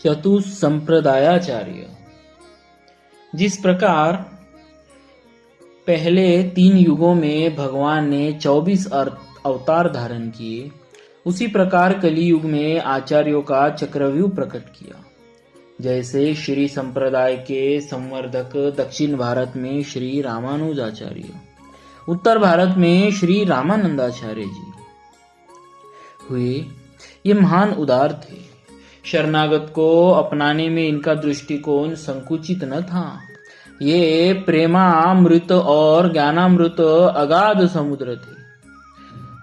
चतुसंप्रदायाचार्य। जिस प्रकार पहले 3 युगों में भगवान ने 24 अवतार धारण किए, उसी प्रकार कलियुग में आचार्यों का चक्रव्यूह प्रकट किया। जैसे श्री संप्रदाय के संवर्धक दक्षिण भारत में श्री रामानुजाचार्य, उत्तर भारत में श्री रामानंदाचार्य जी हुए। ये महान उदार थे। शरणागत को अपनाने में इनका दृष्टिकोण संकुचित न था। ये प्रेमामृत और ज्ञानामृत अगाध समुद्र थे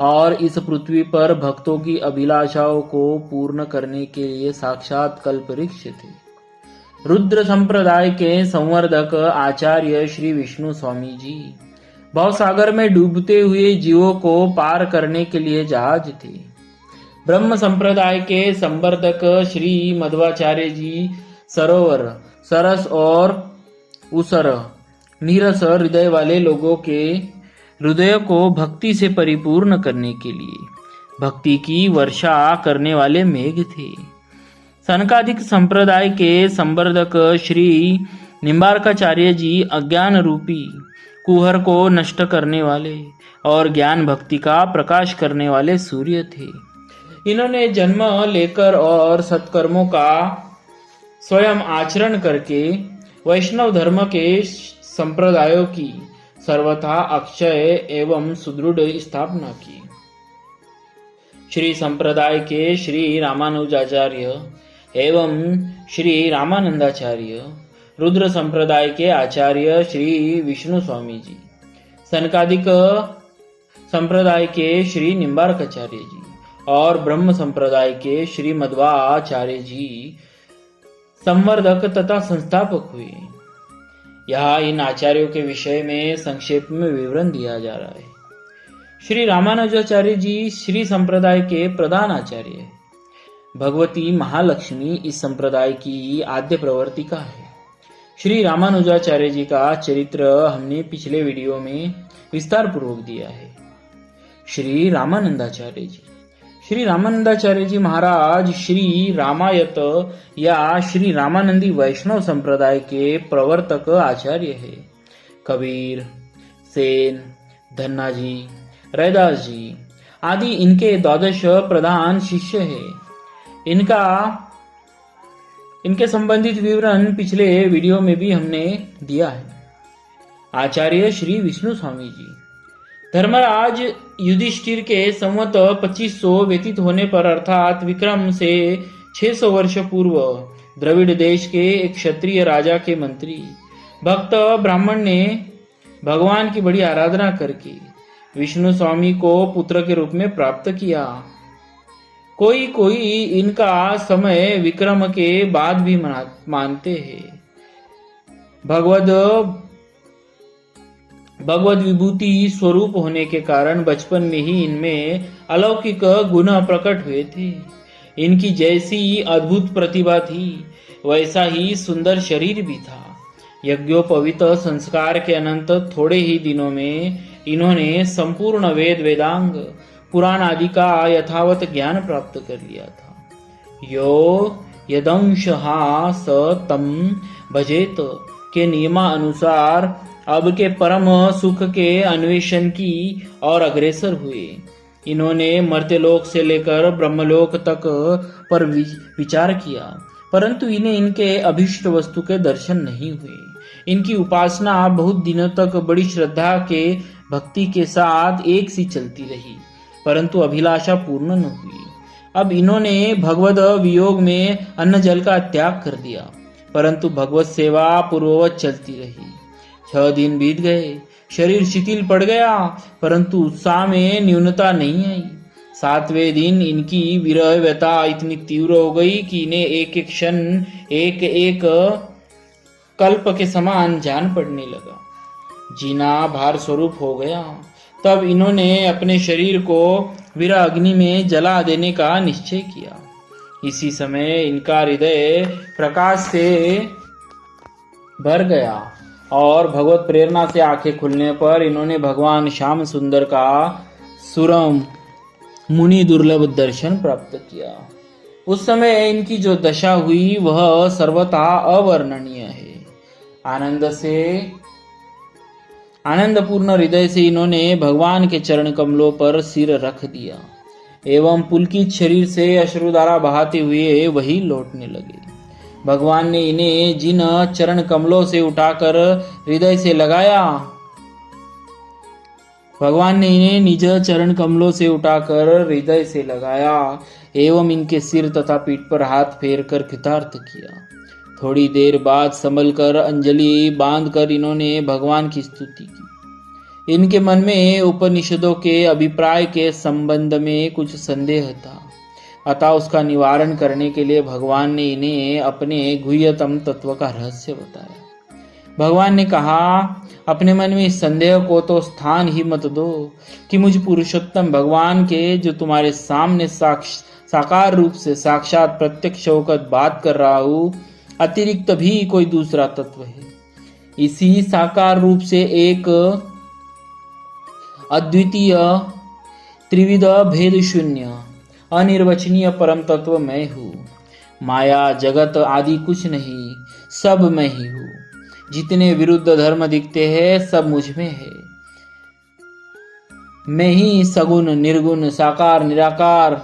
और इस पृथ्वी पर भक्तों की अभिलाषाओं को पूर्ण करने के लिए साक्षात कल्पवृक्ष थे। रुद्र संप्रदाय के संवर्धक आचार्य श्री विष्णु स्वामी जी भवसागर में डूबते हुए जीवों को पार करने के लिए जहाज थे। ब्रह्म संप्रदाय के संवर्धक श्री मध्वाचार्य जी सरोवर, सरस और उसर नीरस हृदय वाले लोगों के हृदय को भक्ति से परिपूर्ण करने के लिए भक्ति की वर्षा करने वाले मेघ थे। सनकादिक संप्रदाय के संवर्धक श्री निम्बार्काचार्य जी अज्ञान रूपी कुहर को नष्ट करने वाले और ज्ञान भक्ति का प्रकाश करने वाले सूर्य थे। इन्होंने जन्म लेकर और सत्कर्मों का स्वयं आचरण करके वैष्णव धर्म के संप्रदायों की सर्वथा अक्षय एवं सुदृढ़ स्थापना की। श्री संप्रदाय के श्री रामानुजाचार्य एवं श्री रामानंदाचार्य, रुद्र संप्रदाय के आचार्य श्री विष्णु स्वामी जी, सनकादिक संप्रदाय के श्री निम्बार्काचार्य जी और ब्रह्म संप्रदाय के श्री मध्वाचार्य जी संवर्धक तथा संस्थापक हुए। यहाँ इन आचार्यों के विषय में संक्षेप में विवरण दिया जा रहा है। श्री रामानुजाचार्य जी श्री संप्रदाय के प्रधान आचार्य है। भगवती महालक्ष्मी इस संप्रदाय की आद्य प्रवर्तिका है। श्री रामानुजाचार्य जी का चरित्र हमने पिछले वीडियो में विस्तार पूर्वक दिया है। श्री रामानंदाचार्य जी, श्री रामानंदाचार्य जी महाराज श्री रामायत या श्री रामानंदी वैष्णव संप्रदाय के प्रवर्तक आचार्य है। कबीर, सेन, धन्ना जी, रैदास जी आदि इनके 12 प्रधान शिष्य है। इनके संबंधित विवरण पिछले वीडियो में भी हमने दिया है। आचार्य श्री विष्णु स्वामी जी, धर्मराज युधिष्ठिर के संवत 2500 व्यतीत होने पर अर्थात विक्रम से 600 वर्ष पूर्व द्रविड़ देश के एक क्षत्रिय राजा के मंत्री भक्त ब्राह्मण ने भगवान की बड़ी आराधना करके विष्णु स्वामी को पुत्र के रूप में प्राप्त किया। कोई इनका समय विक्रम के बाद भी मानते हैं। भगवद विभूति स्वरूप होने के कारण बचपन में ही इनमें अलौकिक गुण प्रकट हुए थे। इनकी जैसी अद्भुत प्रतिभा थी वैसा ही सुंदर शरीर भी था। यज्ञोपवीत संस्कार के अनंत थोड़े ही दिनों में इन्होंने संपूर्ण वेदांग पुराण आदि का यथावत ज्ञान प्राप्त कर लिया था। यो यदंशहा स तम भजेत के नियमानुसार अब के परम सुख के अन्वेषण की और अग्रसर हुए। इन्होंने मर्त्यलोक से लेकर ब्रह्मलोक तक पर विचार किया, परंतु इन्हें इनके अभीष्ट वस्तु के दर्शन नहीं हुए। इनकी उपासना बहुत दिनों तक बड़ी श्रद्धा के भक्ति के साथ एक सी चलती रही, परंतु अभिलाषा पूर्ण न हुई। अब इन्होंने भगवद वियोग में अन्न जल का त्याग कर दिया, परंतु भगवत सेवा पूर्ववत चलती रही। 6 दिन बीत गए, शरीर शिथिल पड़ गया, परंतु उत्साह में न्यूनता नहीं आई। 7वें दिन इनकी विरह व्यथा इतनी तीव्र हो गई कि इन्हें एक एक क्षण एक कल्प के समान जान पड़ने लगा। जीना भार स्वरूप हो गया। तब इन्होंने अपने शरीर को विरह अग्नि में जला देने का निश्चय किया। इसी समय इनका हृदय प्रकाश से भर गया और भगवत प्रेरणा से आंखें खुलने पर इन्होंने भगवान श्याम सुंदर का सुरम मुनि दुर्लभ दर्शन प्राप्त किया। उस समय इनकी जो दशा हुई वह सर्वथा अवर्णनीय है। आनंदपूर्ण हृदय से इन्होंने भगवान के चरण कमलों पर सिर रख दिया एवं पुलकित शरीर से अश्रुधारा बहाते हुए वही लौटने लगे। भगवान ने इन्हें जिन चरण कमलों से उठाकर हृदय से लगाया भगवान ने इन्हें निज चरण कमलों से उठाकर हृदय से लगाया एवं इनके सिर तथा पीठ पर हाथ फेर कर कृतार्थ किया। थोड़ी देर बाद संभल कर अंजलि बांधकर इन्होंने भगवान की स्तुति की। इनके मन में उपनिषदों के अभिप्राय के संबंध में कुछ संदेह था, अतः उसका निवारण करने के लिए भगवान ने इन्हें अपने गुह्यतम तत्व का रहस्य बताया। भगवान ने कहा, अपने मन में इस संदेह को तो स्थान ही मत दो कि मुझ पुरुषोत्तम भगवान के जो तुम्हारे सामने साकार रूप से साक्षात प्रत्यक्ष होकर बात कर रहा हूं अतिरिक्त भी कोई दूसरा तत्व है। इसी साकार रूप से एक अद्वितीय त्रिविध भेद शून्य अनिर्वचनीय परम तत्व मैं हूँ। माया जगत आदि कुछ नहीं, सब मैं ही हूँ। जितने विरुद्ध धर्म दिखते हैं सब मुझ में है। मैं ही सगुण निर्गुण साकार निराकार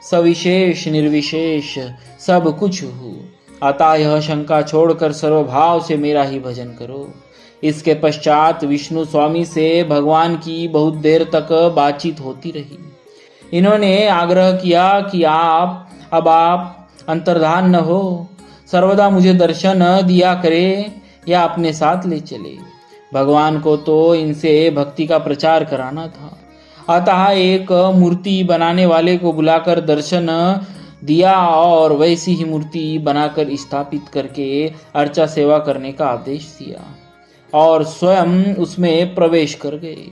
सविशेष निर्विशेष सब कुछ हूँ। अतः यह शंका छोड़कर सर्वभाव से मेरा ही भजन करो। इसके पश्चात विष्णु स्वामी से भगवान की बहुत देर तक बातचीत होती रही। इन्होंने आग्रह किया कि अब आप अंतर्धान न हो, सर्वदा मुझे दर्शन दिया करे या अपने साथ ले चले। भगवान को तो इनसे भक्ति का प्रचार कराना था, अतः एक मूर्ति बनाने वाले को बुलाकर दर्शन दिया और वैसी ही मूर्ति बनाकर स्थापित करके अर्चा सेवा करने का आदेश दिया और स्वयं उसमें प्रवेश कर गए।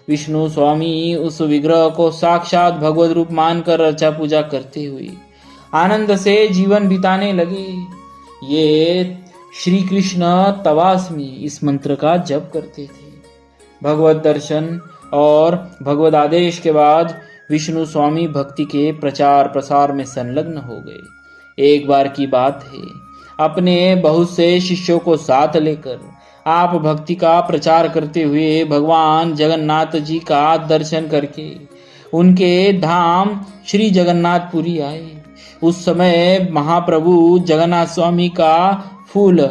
विष्णु स्वामी उस विग्रह को साक्षात भगवत रूप मानकर अर्चा पूजा करते हुए आनंद से जीवन बिताने लगे। ये श्री कृष्ण तवास्मि इस मंत्र का जप करते थे। भगवत दर्शन और भगवत आदेश के बाद विष्णु स्वामी भक्ति के प्रचार प्रसार में संलग्न हो गए। एक बार की बात है, अपने बहुत से शिष्यों को साथ लेकर आप भक्ति का प्रचार करते हुए भगवान जगन्नाथ जी का दर्शन करके उनके धाम श्री जगन्नाथपुरी आए। उस समय महाप्रभु जगन्नाथ स्वामी का फूल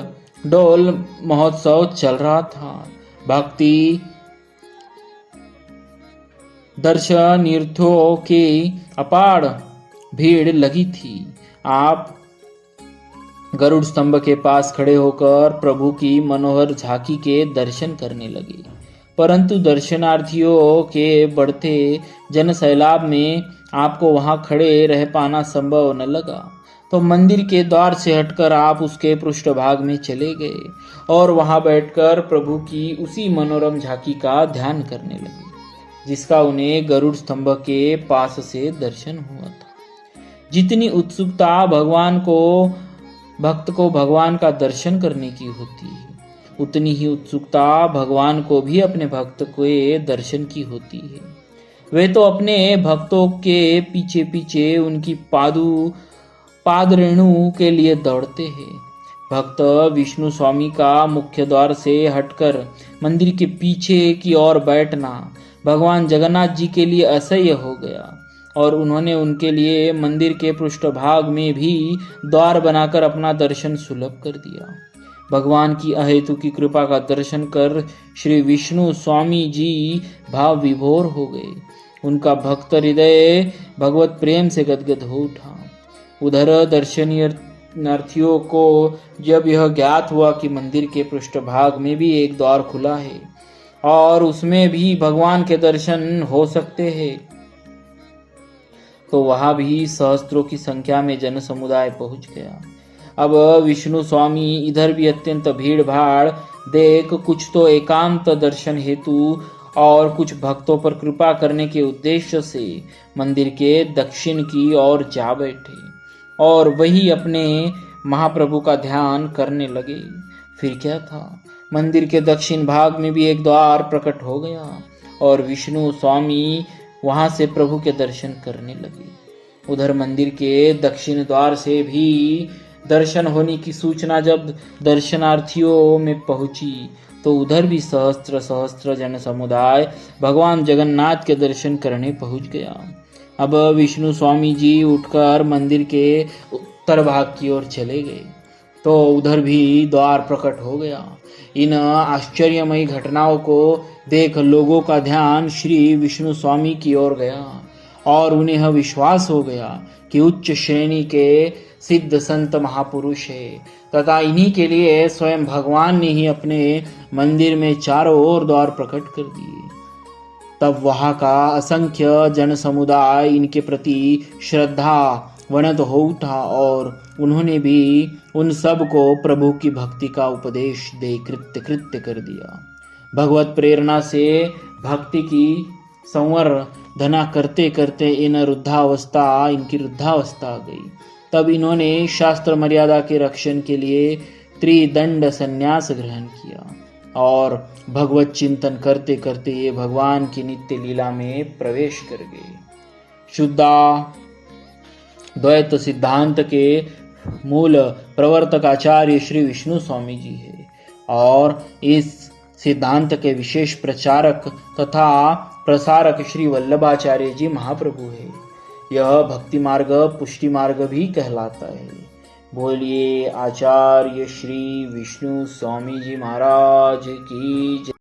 डोल महोत्सव चल रहा था। भक्ति दर्शनार्थियों की अपार भीड़ लगी थी। आप गरुड़ स्तंभ के पास खड़े होकर प्रभु की मनोहर झांकी के दर्शन करने लगे, परंतु दर्शनार्थियों के बढ़ते जन सैलाब में आपको वहां खड़े रह पाना संभव न लगा, तो मंदिर के द्वार से हटकर आप उसके पृष्ठभाग में चले गए और वहां बैठकर प्रभु की उसी मनोरम झांकी का ध्यान करने लगे जिसका उन्हें गरुड़ स्तंभ के पास से दर्शन हुआ था। जितनी उत्सुकता भक्त को भगवान का दर्शन करने की होती है, उतनी ही उत्सुकता भगवान को भी अपने भक्त के दर्शन की होती है। वे तो अपने भक्तों के पीछे पीछे उनकी पाद रेणु के लिए दौड़ते हैं। भक्त विष्णु स्वामी का मुख्य द्वार से हटकर मंदिर के पीछे की ओर बैठना भगवान जगन्नाथ जी के लिए असह्य हो गया और उन्होंने उनके लिए मंदिर के पृष्ठभाग में भी द्वार बनाकर अपना दर्शन सुलभ कर दिया। भगवान की अहेतु की कृपा का दर्शन कर श्री विष्णु स्वामी जी भाव विभोर हो गए। उनका भक्त हृदय भगवत प्रेम से गदगद हो उठा। उधर दर्शनार्थियों को जब यह ज्ञात हुआ कि मंदिर के पृष्ठभाग में भी एक द्वार खुला है और उसमें भी भगवान के दर्शन हो सकते हैं, तो वहां भी सहस्त्रों की संख्या में जन समुदाय पहुंच गया। अब विष्णु स्वामी इधर भी अत्यंत भीड़ भाड़ देख कुछ तो एकांत दर्शन हेतु और कुछ भक्तों पर कृपा करने के उद्देश्य से मंदिर के दक्षिण की ओर जा बैठे और वही अपने महाप्रभु का ध्यान करने लगे। फिर क्या था, मंदिर के दक्षिण भाग में भी एक द्वार प्रकट हो गया और विष्णु स्वामी वहां से प्रभु के दर्शन करने लगे। उधर मंदिर के दक्षिण द्वार से भी दर्शन होने की सूचना जब दर्शनार्थियों में पहुंची तो उधर भी सहस्त्र सहस्त्र जन समुदाय भगवान जगन्नाथ के दर्शन करने पहुंच गया। अब विष्णु स्वामी जी उठकर मंदिर के उत्तर भाग की ओर चले गए तो उधर भी द्वार प्रकट हो गया। इन आश्चर्यमयी घटनाओं को देख लोगों का ध्यान श्री विष्णु स्वामी की ओर गया और उन्हें यह विश्वास हो गया कि उच्च श्रेणी के सिद्ध संत महापुरुष है तथा इन्हीं के लिए स्वयं भगवान ने ही अपने मंदिर में चारों ओर द्वार प्रकट कर दिए। तब वहां का असंख्य जन समुदाय इनके प्रति श्रद्धा वनत हो उठा और उन्होंने भी उन सब को प्रभु की भक्ति का उपदेश दे कृत्य कृत्य कर दिया। भगवत प्रेरणा से भक्ति की संवर्धना करते करते इनकी वृद्धावस्था आ गई। तब इन्होंने शास्त्र मर्यादा के रक्षण के लिए त्रिदंड संन्यास ग्रहण किया और भगवत चिंतन करते करते ये भगवान की नित्य लीला में प्रवेश कर गए। शुद्धा द्वैत सिद्धांत के मूल प्रवर्तक आचार्य श्री विष्णु स्वामी जी है और इस सिद्धांत के विशेष प्रचारक तथा प्रसारक श्री वल्लभाचार्य जी महाप्रभु है। यह भक्ति मार्ग पुष्टि मार्ग भी कहलाता है। बोलिए आचार्य श्री विष्णु स्वामी जी महाराज की जय।